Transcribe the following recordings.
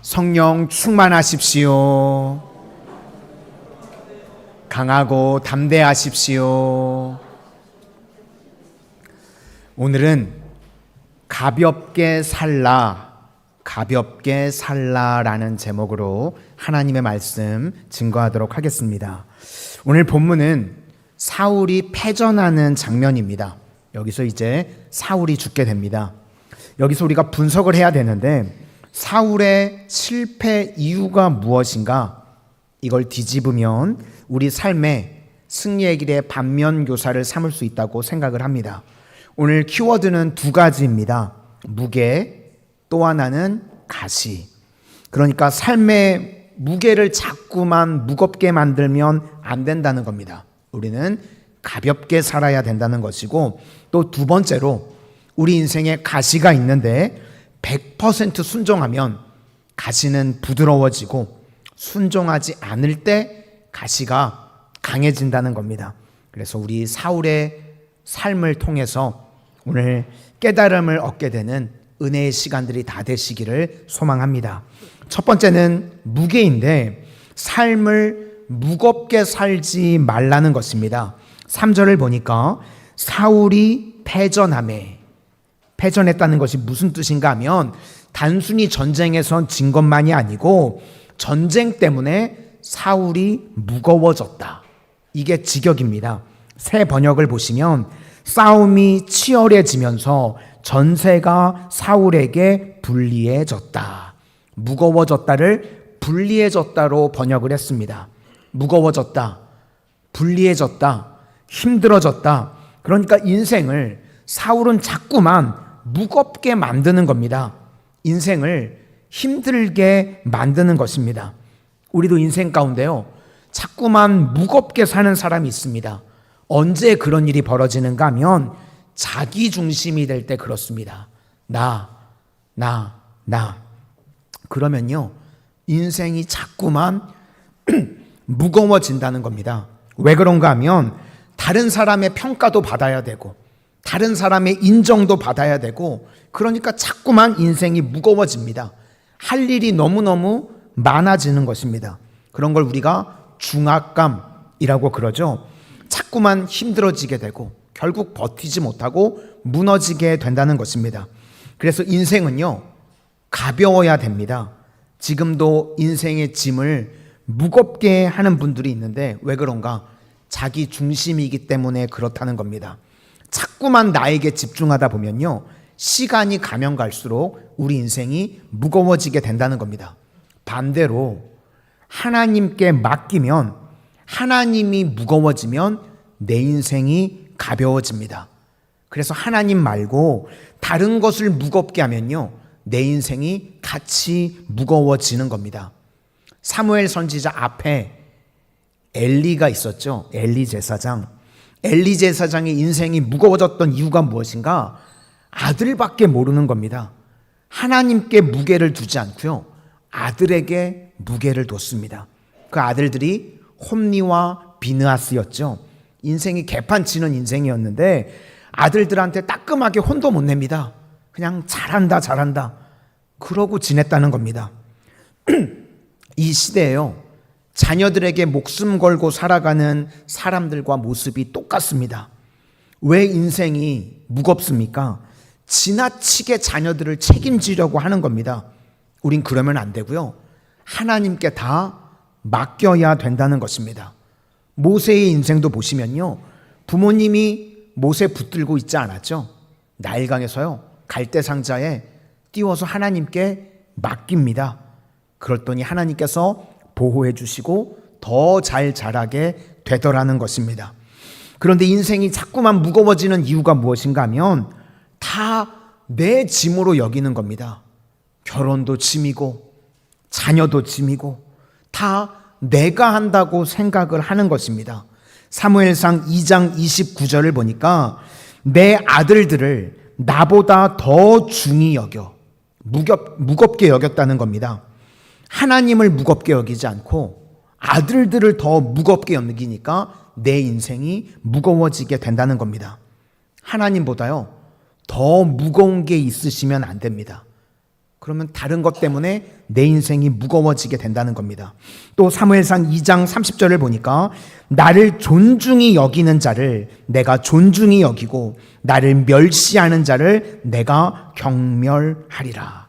성령 충만하십시오. 강하고 담대하십시오. 오늘은 가볍게 살라라는 제목으로 하나님의 말씀 증거하도록 하겠습니다. 오늘 본문은 사울이 패전하는 장면입니다. 여기서 이제 사울이 죽게 됩니다. 여기서 우리가 분석을 해야 되는데 사울의 실패 이유가 무엇인가? 이걸 뒤집으면 우리 삶의 승리의 길의 반면교사를 삼을 수 있다고 생각을 합니다. 오늘 키워드는 두 가지입니다. 무게, 또 하나는 가시. 그러니까 삶의 무게를 자꾸만 무겁게 만들면 안 된다는 겁니다. 우리는 가볍게 살아야 된다는 것이고, 또 두 번째로 우리 인생에 가시가 있는데 100% 순종하면 가시는 부드러워지고 순종하지 않을 때 가시가 강해진다는 겁니다. 그래서 우리 사울의 삶을 통해서 오늘 깨달음을 얻게 되는 은혜의 시간들이 다 되시기를 소망합니다. 첫 번째는 무게인데 삶을 무겁게 살지 말라는 것입니다. 3절을 보니까 사울이 패전했다는 것이 무슨 뜻인가 하면 단순히 전쟁에선 진 것만이 아니고 전쟁 때문에 사울이 무거워졌다. 이게 직역입니다. 새 번역을 보시면 싸움이 치열해지면서 전세가 사울에게 불리해졌다. 무거워졌다를 불리해졌다로 번역을 했습니다. 무거워졌다, 불리해졌다, 힘들어졌다. 그러니까 인생을 사울은 자꾸만 무겁게 만드는 겁니다. 인생을 힘들게 만드는 것입니다. 우리도 인생 가운데요, 자꾸만 무겁게 사는 사람이 있습니다. 언제 그런 일이 벌어지는가 하면 자기 중심이 될 때 그렇습니다. 나. 그러면요, 인생이 자꾸만 무거워진다는 겁니다. 왜 그런가 하면 다른 사람의 평가도 받아야 되고 다른 사람의 인정도 받아야 되고, 그러니까 자꾸만 인생이 무거워집니다. 할 일이 너무너무 많아지는 것입니다. 그런 걸 우리가 중압감이라고 그러죠. 자꾸만 힘들어지게 되고 결국 버티지 못하고 무너지게 된다는 것입니다. 그래서 인생은요, 가벼워야 됩니다. 지금도 인생의 짐을 무겁게 하는 분들이 있는데 왜 그런가? 자기 중심이기 때문에 그렇다는 겁니다. 자꾸만 나에게 집중하다 보면요, 시간이 가면 갈수록 우리 인생이 무거워지게 된다는 겁니다. 반대로 하나님께 맡기면, 하나님이 무거워지면 내 인생이 가벼워집니다. 그래서 하나님 말고 다른 것을 무겁게 하면요, 내 인생이 같이 무거워지는 겁니다. 사무엘 선지자 앞에 엘리가 있었죠. 엘리 제사장. 엘리 제사장의 인생이 무거워졌던 이유가 무엇인가? 아들밖에 모르는 겁니다. 하나님께 무게를 두지 않고요, 아들에게 무게를 뒀습니다. 그 아들들이 홈니와 비느하스였죠. 인생이 개판치는 인생이었는데 아들들한테 따끔하게 혼도 못 냅니다. 그냥 잘한다 그러고 지냈다는 겁니다. 이 시대에요, 자녀들에게 목숨 걸고 살아가는 사람들과 모습이 똑같습니다. 왜 인생이 무겁습니까? 지나치게 자녀들을 책임지려고 하는 겁니다. 우린 그러면 안 되고요, 하나님께 다 맡겨야 된다는 것입니다. 모세의 인생도 보시면요, 부모님이 모세 붙들고 있지 않았죠. 나일강에서요, 갈대 상자에 띄워서 하나님께 맡깁니다. 그랬더니 하나님께서 보호해 주시고 더 잘 자라게 되더라는 것입니다. 그런데 인생이 자꾸만 무거워지는 이유가 무엇인가 하면 다 내 짐으로 여기는 겁니다. 결혼도 짐이고 자녀도 짐이고 다 내가 한다고 생각을 하는 것입니다. 사무엘상 2장 29절을 보니까 내 아들들을 나보다 더 중히 여겨 무겁게 여겼다는 겁니다. 하나님을 무겁게 여기지 않고 아들들을 더 무겁게 여기니까 내 인생이 무거워지게 된다는 겁니다. 하나님보다요, 더 무거운 게 있으시면 안 됩니다. 그러면 다른 것 때문에 내 인생이 무거워지게 된다는 겁니다. 또 사무엘상 2장 30절을 보니까 나를 존중히 여기는 자를 내가 존중히 여기고 나를 멸시하는 자를 내가 경멸하리라.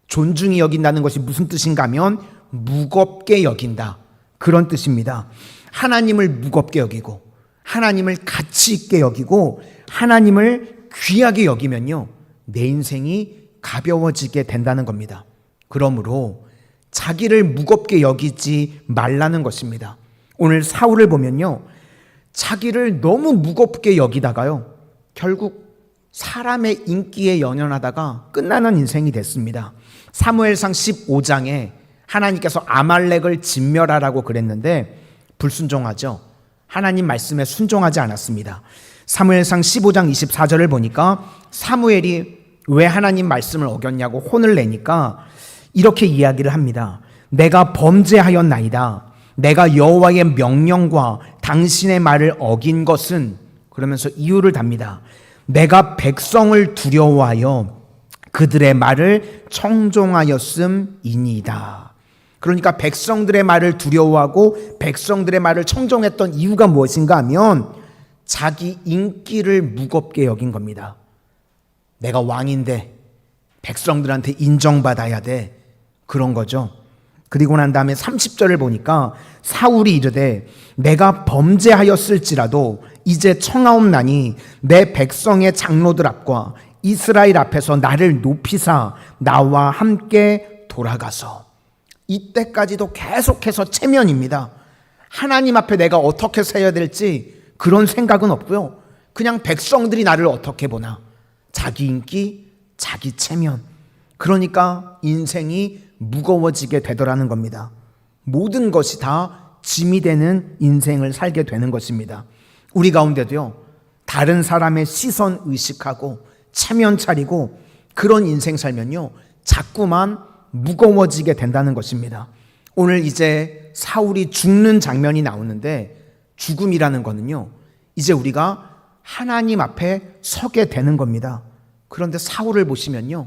존중히 여긴다는 것이 무슨 뜻인가 하면 무겁게 여긴다, 그런 뜻입니다. 하나님을 무겁게 여기고 하나님을 가치 있게 여기고 하나님을 귀하게 여기면요, 내 인생이 가벼워지게 된다는 겁니다. 그러므로 자기를 무겁게 여기지 말라는 것입니다. 오늘 사울을 보면요, 자기를 너무 무겁게 여기다가요, 결국 사람의 인기에 연연하다가 끝나는 인생이 됐습니다. 사무엘상 15장에 하나님께서 아말렉을 진멸하라고 그랬는데 불순종하죠. 하나님 말씀에 순종하지 않았습니다. 사무엘상 15장 24절을 보니까 사무엘이 왜 하나님 말씀을 어겼냐고 혼을 내니까 이렇게 이야기를 합니다. 내가 범죄하였나이다. 내가 여호와의 명령과 당신의 말을 어긴 것은, 그러면서 이유를 답니다. 내가 백성을 두려워하여 그들의 말을 청종하였음이니이다. 그러니까 백성들의 말을 두려워하고 백성들의 말을 청종했던 이유가 무엇인가 하면 자기 인기를 무겁게 여긴 겁니다. 내가 왕인데 백성들한테 인정받아야 돼, 그런 거죠. 그리고 난 다음에 30절을 보니까 사울이 이르되 내가 범죄하였을지라도 이제 청하옵나니 내 백성의 장로들 앞과 이스라엘 앞에서 나를 높이사 나와 함께 돌아가서, 이때까지도 계속해서 체면입니다. 하나님 앞에 내가 어떻게 서야 될지 그런 생각은 없고요, 그냥 백성들이 나를 어떻게 보나, 자기 인기, 자기 체면. 그러니까 인생이 무거워지게 되더라는 겁니다. 모든 것이 다 짐이 되는 인생을 살게 되는 것입니다. 우리 가운데도요, 다른 사람의 시선 의식하고 체면 차리고 그런 인생 살면요, 자꾸만 무거워지게 된다는 것입니다. 오늘 이제 사울이 죽는 장면이 나오는데, 죽음이라는 거는요, 이제 우리가 하나님 앞에 서게 되는 겁니다. 그런데 사울을 보시면요,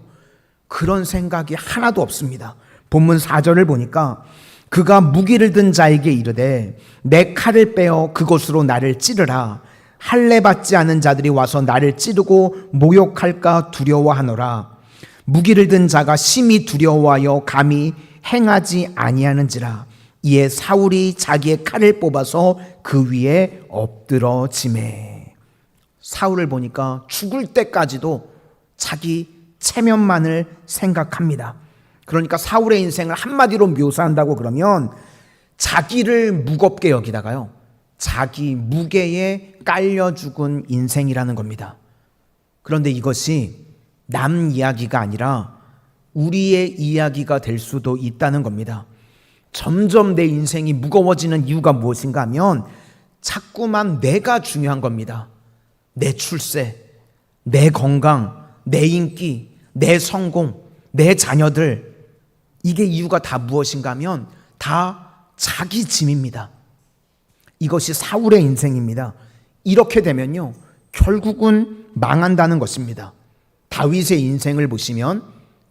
그런 생각이 하나도 없습니다. 본문 4절을 보니까 그가 무기를 든 자에게 이르되 내 칼을 빼어 그곳으로 나를 찌르라. 할례 받지 않은 자들이 와서 나를 찌르고 모욕할까 두려워하노라. 무기를 든 자가 심히 두려워하여 감히 행하지 아니하는지라. 이에 사울이 자기의 칼을 뽑아서 그 위에 엎드러지매. 사울을 보니까 죽을 때까지도 자기 체면만을 생각합니다. 그러니까 사울의 인생을 한마디로 묘사한다고 그러면 자기를 무겁게 여기다가요, 자기 무게에 깔려 죽은 인생이라는 겁니다. 그런데 이것이 남 이야기가 아니라 우리의 이야기가 될 수도 있다는 겁니다. 점점 내 인생이 무거워지는 이유가 무엇인가 하면 자꾸만 내가 중요한 겁니다. 내 출세, 내 건강, 내 인기, 내 성공, 내 자녀들, 이게 이유가 다 무엇인가 하면 다 자기 짐입니다. 이것이 사울의 인생입니다. 이렇게 되면요, 결국은 망한다는 것입니다. 다윗의 인생을 보시면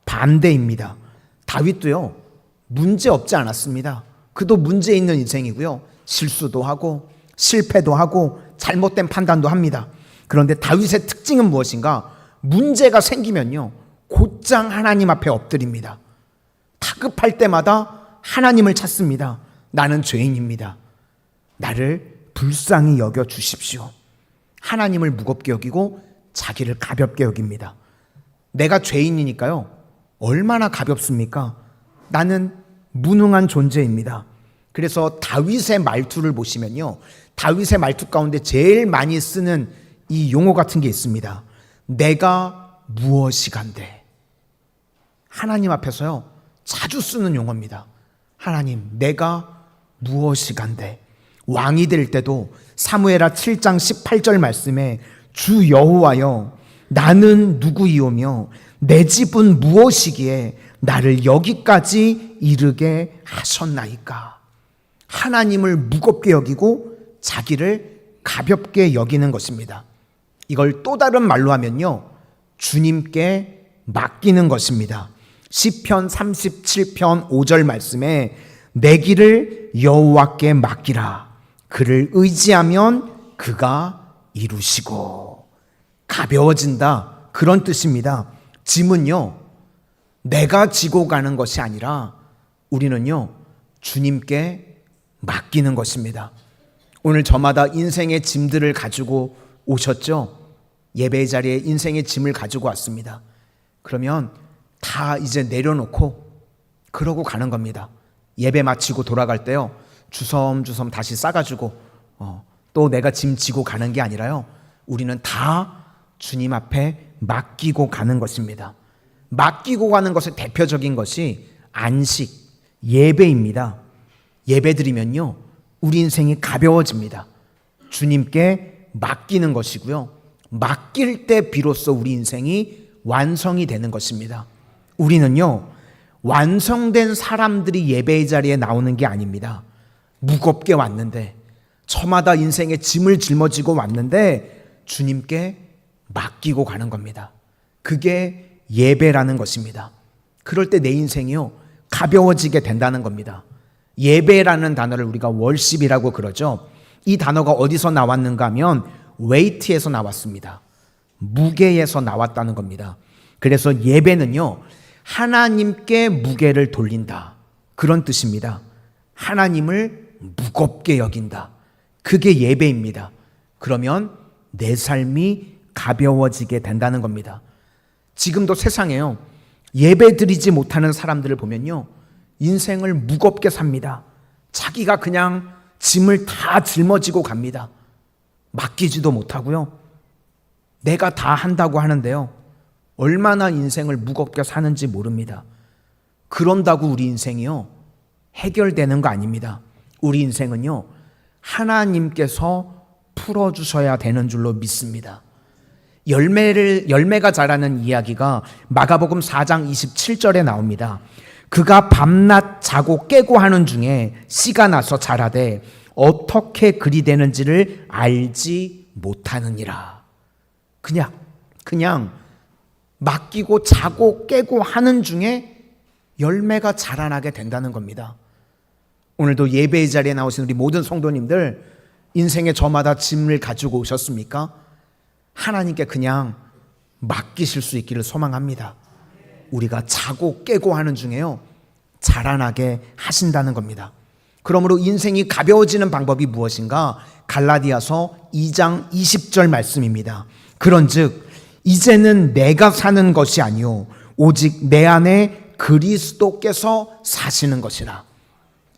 반대입니다. 다윗도요, 문제 없지 않았습니다. 그도 문제 있는 인생이고요, 실수도 하고 실패도 하고 잘못된 판단도 합니다. 그런데 다윗의 특징은 무엇인가? 문제가 생기면요, 곧장 하나님 앞에 엎드립니다. 다급할 때마다 하나님을 찾습니다. 나는 죄인입니다. 나를 불쌍히 여겨 주십시오. 하나님을 무겁게 여기고 자기를 가볍게 여깁니다. 내가 죄인이니까요, 얼마나 가볍습니까? 나는 무능한 존재입니다. 그래서 다윗의 말투를 보시면요, 다윗의 말투 가운데 제일 많이 쓰는 이 용어 같은 게 있습니다. 내가 무엇이간데. 하나님 앞에서요, 자주 쓰는 용어입니다. 하나님, 내가 무엇이간데. 왕이 될 때도 사무엘하 7장 18절 말씀에 주 여호와여, 나는 누구이오며 내 집은 무엇이기에 나를 여기까지 이르게 하셨나이까. 하나님을 무겁게 여기고 자기를 가볍게 여기는 것입니다. 이걸 또 다른 말로 하면요, 주님께 맡기는 것입니다. 시편 37편 5절 말씀에 내 길을 여호와께 맡기라. 그를 의지하면 그가 이루시고. 가벼워진다, 그런 뜻입니다. 짐은요, 내가 지고 가는 것이 아니라 우리는요, 주님께 맡기는 것입니다. 오늘 저마다 인생의 짐들을 가지고 오셨죠? 예배 자리에 인생의 짐을 가지고 왔습니다. 그러면 다 이제 내려놓고 그러고 가는 겁니다. 예배 마치고 돌아갈 때요, 주섬주섬 다시 싸가지고 또 내가 짐 지고 가는 게 아니라요, 우리는 다 주님 앞에 맡기고 가는 것입니다. 맡기고 가는 것의 대표적인 것이 안식, 예배입니다. 예배 드리면요, 우리 인생이 가벼워집니다. 주님께 맡기는 것이고요, 맡길 때 비로소 우리 인생이 완성이 되는 것입니다. 우리는요, 완성된 사람들이 예배의 자리에 나오는 게 아닙니다. 무겁게 왔는데, 저마다 인생의 짐을 짊어지고 왔는데 주님께 맡기고 가는 겁니다. 그게 예배라는 것입니다. 그럴 때 내 인생이요, 가벼워지게 된다는 겁니다. 예배라는 단어를 우리가 월십이라고 그러죠. 이 단어가 어디서 나왔는가 하면 웨이트에서 나왔습니다. 무게에서 나왔다는 겁니다. 그래서 예배는요, 하나님께 무게를 돌린다, 그런 뜻입니다. 하나님을 무겁게 여긴다, 그게 예배입니다. 그러면 내 삶이 가벼워지게 된다는 겁니다. 지금도 세상에요, 예배 드리지 못하는 사람들을 보면요, 인생을 무겁게 삽니다. 자기가 그냥 짐을 다 짊어지고 갑니다. 맡기지도 못하고요, 내가 다 한다고 하는데요, 얼마나 인생을 무겁게 사는지 모릅니다. 그런다고 우리 인생이요, 해결되는 거 아닙니다. 우리 인생은요, 하나님께서 풀어주셔야 되는 줄로 믿습니다. 열매가 자라는 이야기가 마가복음 4장 27절에 나옵니다. 그가 밤낮 자고 깨고 하는 중에 씨가 나서 자라되 어떻게 그리 되는지를 알지 못하느니라. 그냥 맡기고 자고 깨고 하는 중에 열매가 자라나게 된다는 겁니다. 오늘도 예배의 자리에 나오신 우리 모든 성도님들, 인생의 저마다 짐을 가지고 오셨습니까? 하나님께 그냥 맡기실 수 있기를 소망합니다. 우리가 자고 깨고 하는 중에요, 자라나게 하신다는 겁니다. 그러므로 인생이 가벼워지는 방법이 무엇인가? 갈라디아서 2장 20절 말씀입니다. 그런즉 이제는 내가 사는 것이 아니요 오직 내 안에 그리스도께서 사시는 것이라.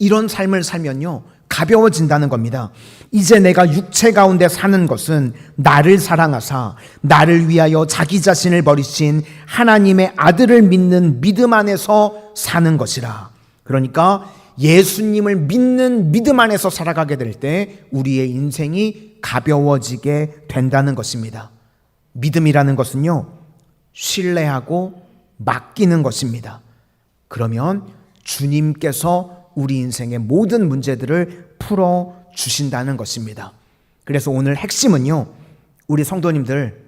이런 삶을 살면요, 가벼워진다는 겁니다. 이제 내가 육체 가운데 사는 것은 나를 사랑하사 나를 위하여 자기 자신을 버리신 하나님의 아들을 믿는 믿음 안에서 사는 것이라. 그러니까 예수님을 믿는 믿음 안에서 살아가게 될 때 우리의 인생이 가벼워지게 된다는 것입니다. 믿음이라는 것은요, 신뢰하고 맡기는 것입니다. 그러면 주님께서 우리 인생의 모든 문제들을 풀어주신다는 것입니다. 그래서 오늘 핵심은요, 우리 성도님들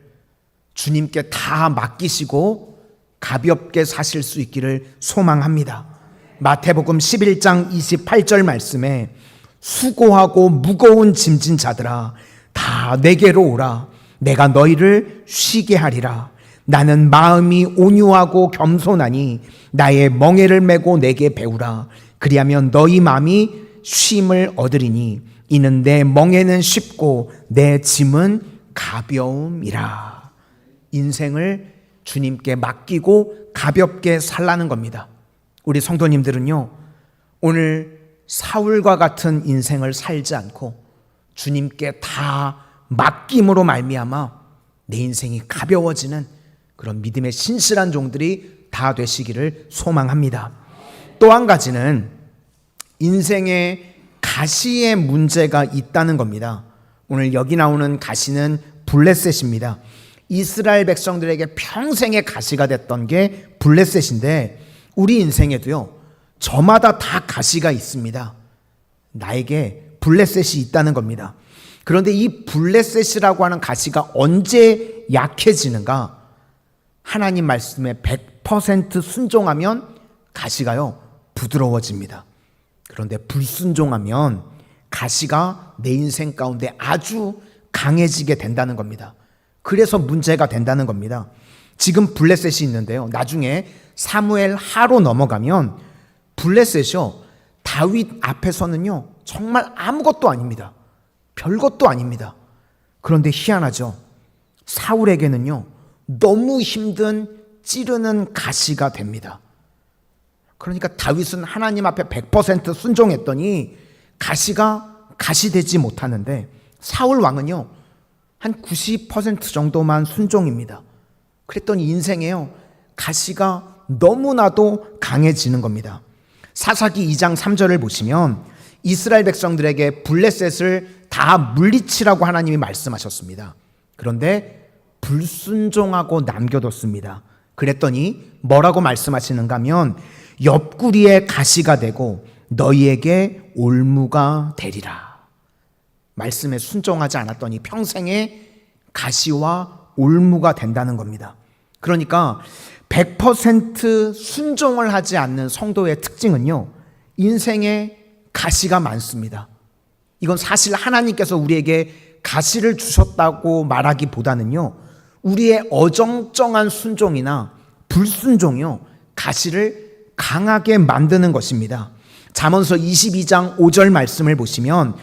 주님께 다 맡기시고 가볍게 사실 수 있기를 소망합니다. 마태복음 11장 28절 말씀에 수고하고 무거운 짐진 자들아 다 내게로 오라. 내가 너희를 쉬게 하리라. 나는 마음이 온유하고 겸손하니 나의 멍에를 메고 내게 배우라. 그리하면 너희 마음이 쉼을 얻으리니 이는 내 멍에는 쉽고 내 짐은 가벼움이라. 인생을 주님께 맡기고 가볍게 살라는 겁니다. 우리 성도님들은요, 오늘 사울과 같은 인생을 살지 않고 주님께 다 맡김으로 말미암아 내 인생이 가벼워지는 그런 믿음의 신실한 종들이 다 되시기를 소망합니다. 또 한 가지는 인생에 가시의 문제가 있다는 겁니다. 오늘 여기 나오는 가시는 블레셋입니다. 이스라엘 백성들에게 평생의 가시가 됐던 게 블레셋인데 우리 인생에도요, 저마다 다 가시가 있습니다. 나에게 블레셋이 있다는 겁니다. 그런데 이 블레셋이라고 하는 가시가 언제 약해지는가? 하나님 말씀에 100% 순종하면 가시가요 부드러워집니다. 그런데 불순종하면 가시가 내 인생 가운데 아주 강해지게 된다는 겁니다. 그래서 문제가 된다는 겁니다. 지금 블레셋이 있는데요, 나중에 사무엘 하로 넘어가면 블레셋이요 다윗 앞에서는요 정말 아무것도 아닙니다. 별것도 아닙니다. 그런데 희한하죠. 사울에게는요 너무 힘든 찌르는 가시가 됩니다. 그러니까 다윗은 하나님 앞에 100% 순종했더니 가시가 가시되지 못하는데, 사울 왕은요 한 90% 정도만 순종입니다. 그랬더니 인생에요 가시가 너무나도 강해지는 겁니다. 사사기 2장 3절을 보시면 이스라엘 백성들에게 블레셋을 다 물리치라고 하나님이 말씀하셨습니다. 그런데 불순종하고 남겨뒀습니다. 그랬더니 뭐라고 말씀하시는가 하면 옆구리에 가시가 되고 너희에게 올무가 되리라. 말씀에 순종하지 않았더니 평생에 가시와 올무가 된다는 겁니다. 그러니까 100% 순종을 하지 않는 성도의 특징은요 인생에 가시가 많습니다. 이건 사실 하나님께서 우리에게 가시를 주셨다고 말하기보다는요 우리의 어정쩡한 순종이나 불순종이요 가시를 강하게 만드는 것입니다. 잠언서 22장 5절 말씀을 보시면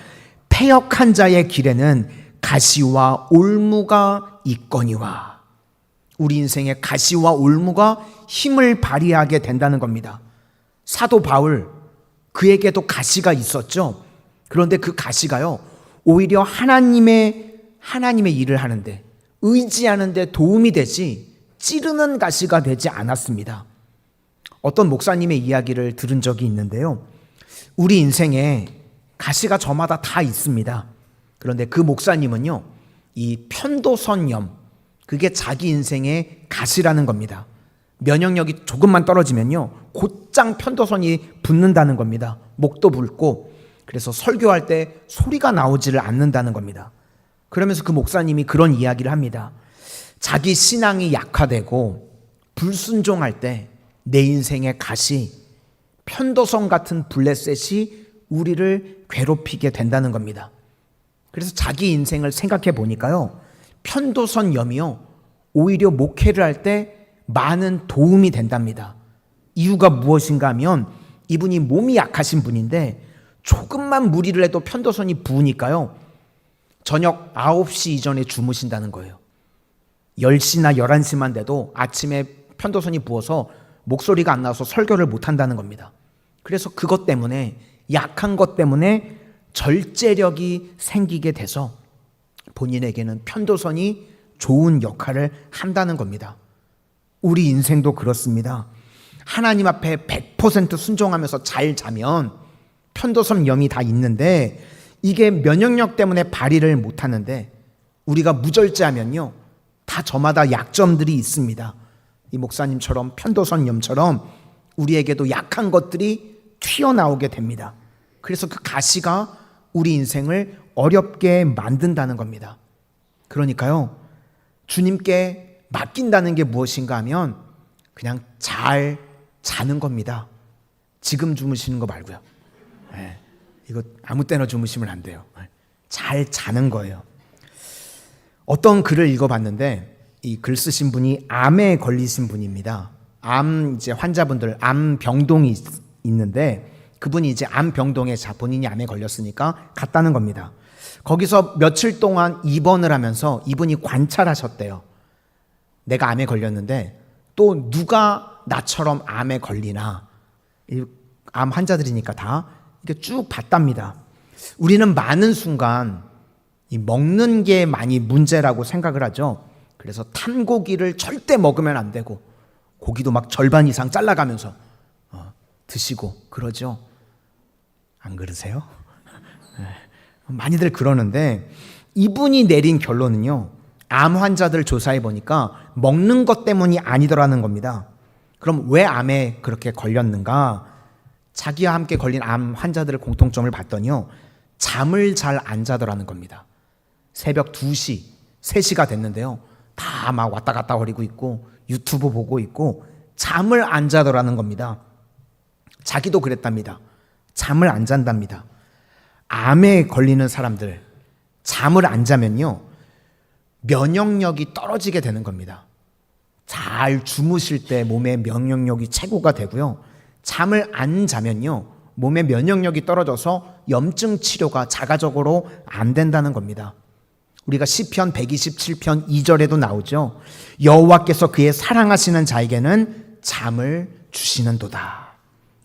패역한 자의 길에는 가시와 올무가 있거니와, 우리 인생에 가시와 올무가 힘을 발휘하게 된다는 겁니다. 사도 바울, 그에게도 가시가 있었죠. 그런데 그 가시가요 오히려 하나님의 일을 하는데, 의지하는데 도움이 되지 찌르는 가시가 되지 않았습니다. 어떤 목사님의 이야기를 들은 적이 있는데요, 우리 인생에 가시가 저마다 다 있습니다. 그런데 그 목사님은요 이 편도선염, 그게 자기 인생의 가시라는 겁니다. 면역력이 조금만 떨어지면요 곧장 편도선이 붓는다는 겁니다. 목도 붓고. 그래서 설교할 때 소리가 나오지를 않는다는 겁니다. 그러면서 그 목사님이 그런 이야기를 합니다. 자기 신앙이 약화되고 불순종할 때 내 인생의 가시, 편도선 같은 블레셋이 우리를 괴롭히게 된다는 겁니다. 그래서 자기 인생을 생각해 보니까요 편도선 염이요 오히려 목회를 할 때 많은 도움이 된답니다. 이유가 무엇인가 하면 이분이 몸이 약하신 분인데 조금만 무리를 해도 편도선이 부으니까요 저녁 9시 이전에 주무신다는 거예요. 10시나 11시만 돼도 아침에 편도선이 부어서 목소리가 안 나와서 설교를 못 한다는 겁니다. 그래서 그것 때문에, 약한 것 때문에 절제력이 생기게 돼서 본인에게는 편도선이 좋은 역할을 한다는 겁니다. 우리 인생도 그렇습니다. 하나님 앞에 100% 순종하면서 잘 자면 편도선 염이 다 있는데 이게 면역력 때문에 발휘를 못하는데, 우리가 무절제하면요 다 저마다 약점들이 있습니다. 이 목사님처럼 편도선 염처럼 우리에게도 약한 것들이 튀어나오게 됩니다. 그래서 그 가시가 우리 인생을 어렵게 만든다는 겁니다. 그러니까요 주님께 맡긴다는 게 무엇인가 하면 그냥 잘 자는 겁니다. 지금 주무시는 거 말고요. 네, 이거 아무 때나 주무시면 안 돼요. 잘 자는 거예요. 어떤 글을 읽어봤는데 이 글 쓰신 분이 암에 걸리신 분입니다. 암 이제 환자분들, 암 병동이 있는데 그분이 이제 암 병동에 본인이 암에 걸렸으니까 갔다는 겁니다. 거기서 며칠 동안 입원을 하면서 이분이 관찰하셨대요. 내가 암에 걸렸는데 또 누가 나처럼 암에 걸리나, 암 환자들이니까 다 이렇게 쭉 봤답니다. 우리는 많은 순간 이 먹는 게 많이 문제라고 생각을 하죠. 그래서 탄 고기를 절대 먹으면 안 되고 고기도 막 절반 이상 잘라가면서 드시고 그러죠. 안 그러세요? 많이들 그러는데 이분이 내린 결론은요 암 환자들 조사해 보니까 먹는 것 때문이 아니더라는 겁니다. 그럼 왜 암에 그렇게 걸렸는가? 자기와 함께 걸린 암 환자들의 공통점을 봤더니요 잠을 잘 안 자더라는 겁니다. 새벽 2시, 3시가 됐는데요 다 막 왔다 갔다 거리고 있고 유튜브 보고 있고 잠을 안 자더라는 겁니다. 자기도 그랬답니다. 잠을 안 잔답니다. 암에 걸리는 사람들, 잠을 안 자면요, 면역력이 떨어지게 되는 겁니다. 잘 주무실 때 몸의 면역력이 최고가 되고요. 잠을 안 자면요, 몸의 면역력이 떨어져서 염증 치료가 자가적으로 안 된다는 겁니다. 우리가 시편 127편 2절에도 나오죠. 여호와께서 그의 사랑하시는 자에게는 잠을 주시는도다.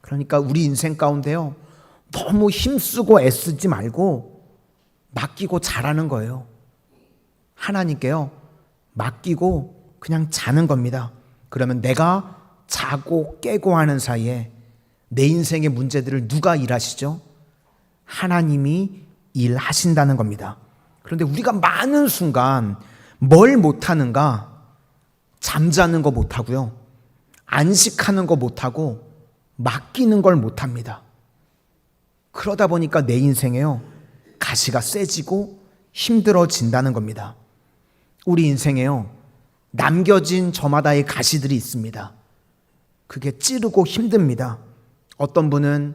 그러니까 우리 인생 가운데요, 너무 힘쓰고 애쓰지 말고 맡기고 자라는 거예요. 하나님께요, 맡기고 그냥 자는 겁니다. 그러면 내가 자고 깨고 하는 사이에 내 인생의 문제들을 누가 일하시죠? 하나님이 일하신다는 겁니다. 그런데 우리가 많은 순간 뭘 못하는가? 잠자는 거 못하고요, 안식하는 거 못하고 맡기는 걸 못합니다. 그러다 보니까 내 인생에요, 가시가 세지고 힘들어진다는 겁니다. 우리 인생에요, 남겨진 저마다의 가시들이 있습니다. 그게 찌르고 힘듭니다. 어떤 분은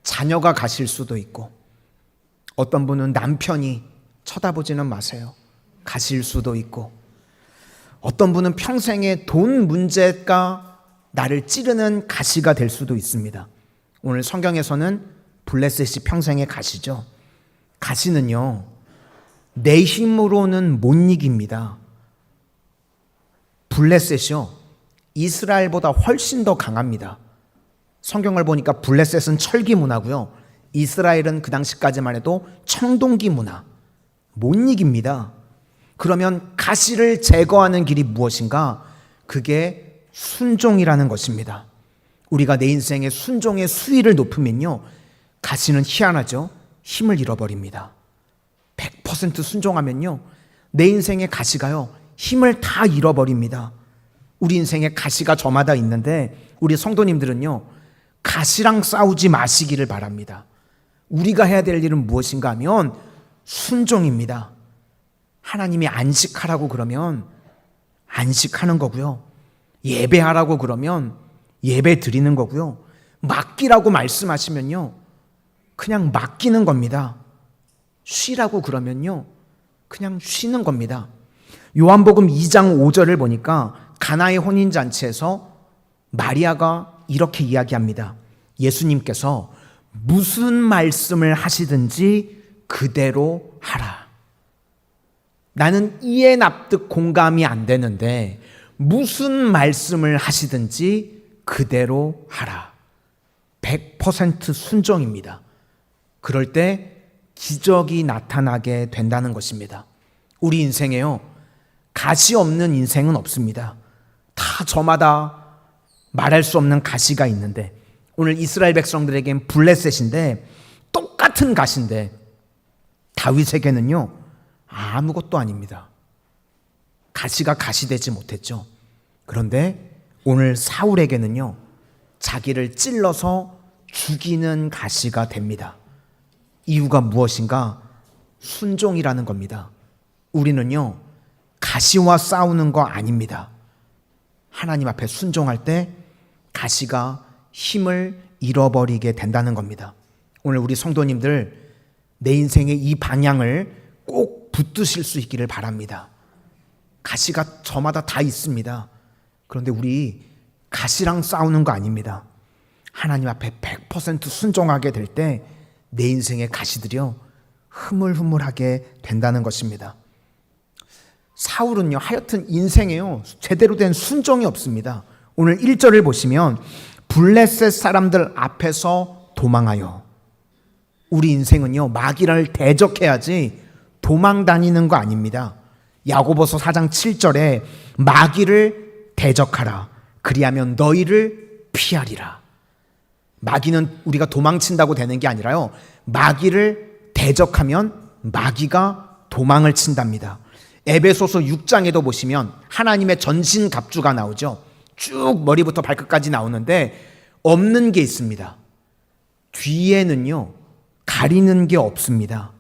자녀가 가실 수도 있고, 어떤 분은 남편이 쳐다보지는 마세요, 가실 수도 있고, 어떤 분은 평생의 돈 문제가 나를 찌르는 가시가 될 수도 있습니다. 오늘 성경에서는 블레셋이 평생의 가시죠. 가시는요, 내 힘으로는 못 이깁니다. 블레셋이요, 이스라엘보다 훨씬 더 강합니다. 성경을 보니까 블레셋은 철기 문화고요, 이스라엘은 그 당시까지만 해도 청동기 문화. 못 이깁니다. 그러면 가시를 제거하는 길이 무엇인가? 그게 순종이라는 것입니다. 우리가 내 인생의 순종의 수위를 높으면요, 가시는 희한하죠. 힘을 잃어버립니다. 100% 순종하면요, 내 인생의 가시가요, 힘을 다 잃어버립니다. 우리 인생의 가시가 저마다 있는데 우리 성도님들은요, 가시랑 싸우지 마시기를 바랍니다. 우리가 해야 될 일은 무엇인가 하면 순종입니다. 하나님이 안식하라고 그러면 안식하는 거고요, 예배하라고 그러면 예배 드리는 거고요, 맡기라고 말씀하시면요, 그냥 맡기는 겁니다. 쉬라고 그러면요, 그냥 쉬는 겁니다. 요한복음 2장 5절을 보니까 가나의 혼인잔치에서 마리아가 이렇게 이야기합니다. 예수님께서 무슨 말씀을 하시든지 그대로 하라. 나는 이해 납득 공감이 안 되는데 무슨 말씀을 하시든지 그대로 하라. 100% 순종입니다. 그럴 때 기적이 나타나게 된다는 것입니다. 우리 인생에요, 가시 없는 인생은 없습니다. 다 저마다 말할 수 없는 가시가 있는데, 오늘 이스라엘 백성들에겐 블레셋인데 똑같은 가시인데 다윗에게는요, 아무것도 아닙니다. 가시가 가시되지 못했죠. 그런데 오늘 사울에게는요, 자기를 찔러서 죽이는 가시가 됩니다. 이유가 무엇인가? 순종이라는 겁니다. 우리는요, 가시와 싸우는 거 아닙니다. 하나님 앞에 순종할 때 가시가 힘을 잃어버리게 된다는 겁니다. 오늘 우리 성도님들, 내 인생의 이 방향을 꼭 붙드실 수 있기를 바랍니다. 가시가 저마다 다 있습니다. 그런데 우리 가시랑 싸우는 거 아닙니다. 하나님 앞에 100% 순종하게 될 때 내 인생의 가시들이요, 흐물흐물하게 된다는 것입니다. 사울은요, 하여튼 인생에요, 제대로 된 순종이 없습니다. 오늘 1절을 보시면 블레셋 사람들 앞에서 도망하여. 우리 인생은요, 마귀를 대적해야지 도망 다니는 거 아닙니다. 야고보서 4장 7절에 마귀를 대적하라. 그리하면 너희를 피하리라. 마귀는 우리가 도망친다고 되는 게 아니라요, 마귀를 대적하면 마귀가 도망을 친답니다. 에베소서 6장에도 보시면 하나님의 전신갑주가 나오죠. 쭉 머리부터 발끝까지 나오는데 없는 게 있습니다. 뒤에는요, 가리는 게 없습니다.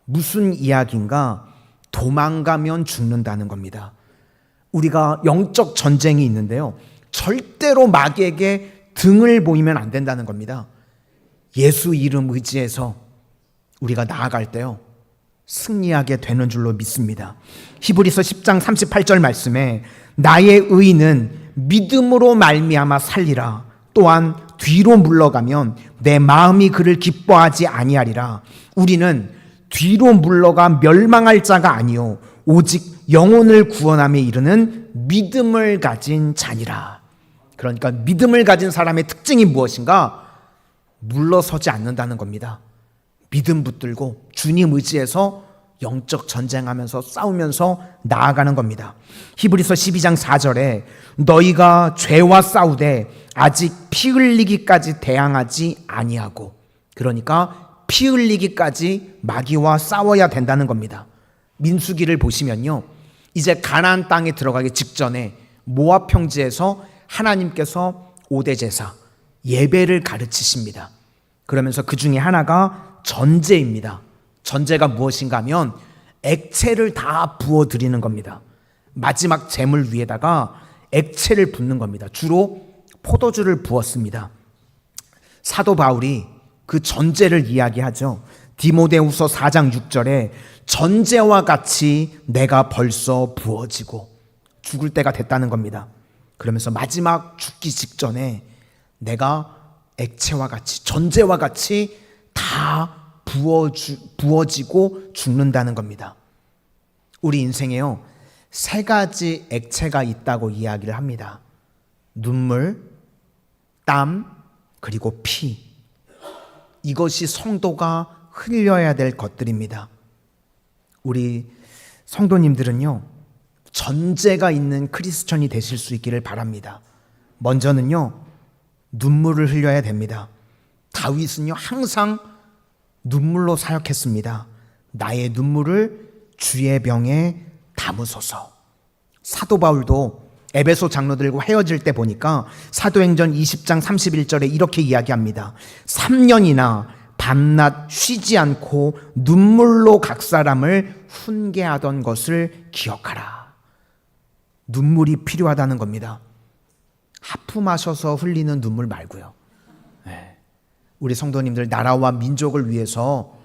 무슨 이야기인가? 도망가면 죽는다는 겁니다. 우리가 영적 전쟁이 있는데요, 절대로 마귀에게 등을 보이면 안 된다는 겁니다. 예수 이름 의지해서 우리가 나아갈 때요, 승리하게 되는 줄로 믿습니다. 히브리서 10장 38절 말씀에 나의 의인은 믿음으로 말미암아 살리라. 또한 뒤로 물러가면 내 마음이 그를 기뻐하지 아니하리라. 우리는 뒤로 물러가 멸망할 자가 아니요 오직 영혼을 구원함에 이르는 믿음을 가진 자니라. 그러니까 믿음을 가진 사람의 특징이 무엇인가? 물러서지 않는다는 겁니다. 믿음 붙들고 주님 의지해서 영적 전쟁하면서 싸우면서 나아가는 겁니다. 히브리서 12장 4절에 너희가 죄와 싸우되 아직 피 흘리기까지 대항하지 아니하고, 그러니까 피 흘리기까지 마귀와 싸워야 된다는 겁니다. 민수기를 보시면요, 이제 가나안 땅에 들어가기 직전에 모압 평지에서 하나님께서 5대 제사 예배를 가르치십니다. 그러면서 그 중에 하나가 전제입니다. 전제가 무엇인가 하면 액체를 다 부어드리는 겁니다. 마지막 제물 위에다가 액체를 붓는 겁니다. 주로 포도주를 부었습니다. 사도 바울이 그 전제를 이야기하죠. 디모데후서 4장 6절에 전제와 같이 내가 벌써 부어지고, 죽을 때가 됐다는 겁니다. 그러면서 마지막 죽기 직전에 내가 액체와 같이, 전제와 같이 다 부어지고 죽는다는 겁니다. 우리 인생에요, 세 가지 액체가 있다고 이야기를 합니다. 눈물, 땀, 그리고 피. 이것이 성도가 흘려야 될 것들입니다. 우리 성도님들은요, 전제가 있는 크리스천이 되실 수 있기를 바랍니다. 먼저는요, 눈물을 흘려야 됩니다. 다윗은요, 항상 눈물로 사역했습니다. 나의 눈물을 주의 병에 담으소서. 사도 바울도 에베소 장로들과 헤어질 때 보니까 사도행전 20장 31절에 이렇게 이야기합니다. 3년이나 밤낮 쉬지 않고 눈물로 각 사람을 훈계하던 것을 기억하라. 눈물이 필요하다는 겁니다. 하품하셔서 흘리는 눈물 말고요. 우리 성도님들, 나라와 민족을 위해서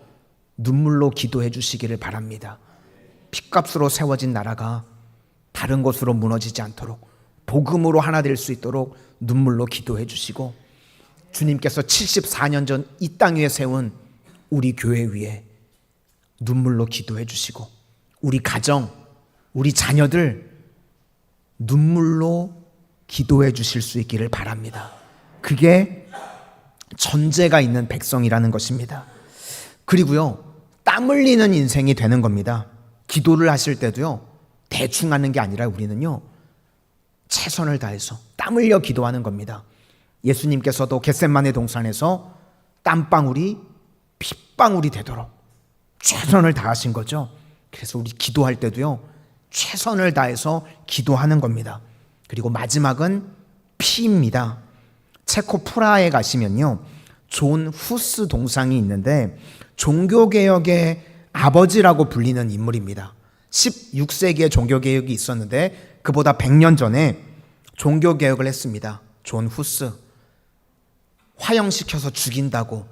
눈물로 기도해 주시기를 바랍니다. 핏값으로 세워진 나라가 다른 곳으로 무너지지 않도록 복음으로 하나 될 수 있도록 눈물로 기도해 주시고, 주님께서 74년 전 이 땅 위에 세운 우리 교회 위에 눈물로 기도해 주시고, 우리 가정, 우리 자녀들 눈물로 기도해 주실 수 있기를 바랍니다. 그게 전제가 있는 백성이라는 것입니다. 그리고요, 땀 흘리는 인생이 되는 겁니다. 기도를 하실 때도요, 대충 하는 게 아니라 우리는요, 최선을 다해서 땀 흘려 기도하는 겁니다. 예수님께서도 겟세마네 동산에서 땀방울이 핏방울이 되도록 최선을 다하신 거죠. 그래서 우리 기도할 때도요, 최선을 다해서 기도하는 겁니다. 그리고 마지막은 피입니다. 체코 프라하에 가시면요, 존 후스 동상이 있는데 종교개혁의 아버지라고 불리는 인물입니다. 16세기에 종교개혁이 있었는데 그보다 100년 전에 종교개혁을 했습니다. 존 후스. 화형시켜서 죽인다고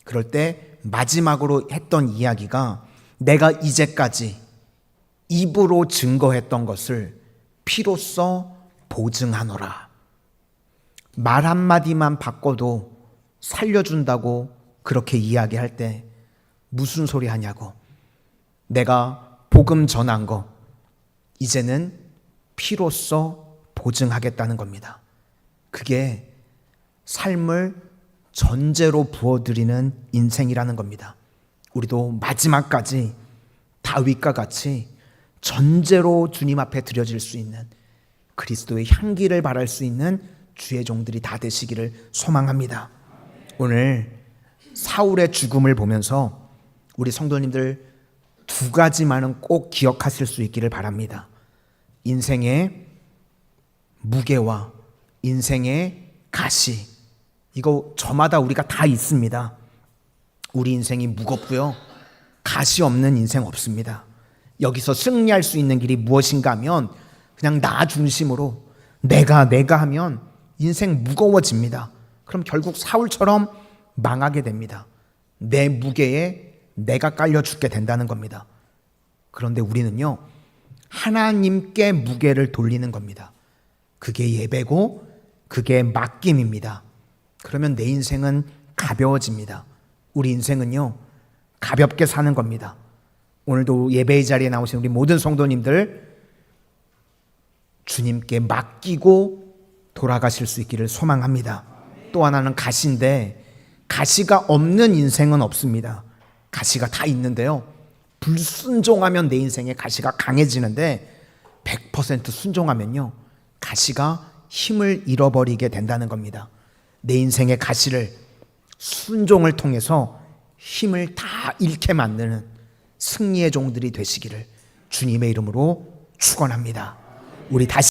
그럴 때 마지막으로 했던 이야기가 내가 이제까지 입으로 증거했던 것을 피로써 보증하노라. 말 한마디만 바꿔도 살려준다고 그렇게 이야기할 때 무슨 소리 하냐고. 내가 복음 전한 거 이제는 피로써 보증하겠다는 겁니다. 그게 삶을 전제로 부어드리는 인생이라는 겁니다. 우리도 마지막까지 다윗과 같이 전제로 주님 앞에 드려질 수 있는 그리스도의 향기를 발할 수 있는 주의 종들이 다 되시기를 소망합니다. 오늘 사울의 죽음을 보면서 우리 성도님들 두 가지만은 꼭 기억하실 수 있기를 바랍니다. 인생의 무게와 인생의 가시, 이거 저마다 우리가 다 있습니다. 우리 인생이 무겁고요, 가시 없는 인생 없습니다. 여기서 승리할 수 있는 길이 무엇인가 하면 그냥 나 중심으로 내가 하면 인생 무거워집니다. 그럼 결국 사울처럼 망하게 됩니다. 내 무게에 내가 깔려 죽게 된다는 겁니다. 그런데 우리는요, 하나님께 무게를 돌리는 겁니다. 그게 예배고 그게 맡김입니다. 그러면 내 인생은 가벼워집니다. 우리 인생은요, 가볍게 사는 겁니다. 오늘도 예배의 자리에 나오신 우리 모든 성도님들 주님께 맡기고 돌아가실 수 있기를 소망합니다. 또 하나는 가시인데, 가시가 없는 인생은 없습니다. 가시가 다 있는데요, 불순종하면 내 인생에 가시가 강해지는데 100% 순종하면요, 가시가 힘을 잃어버리게 된다는 겁니다. 내 인생의 가시를 순종을 통해서 힘을 다 잃게 만드는 승리의 종들이 되시기를 주님의 이름으로 축원합니다. 우리 다시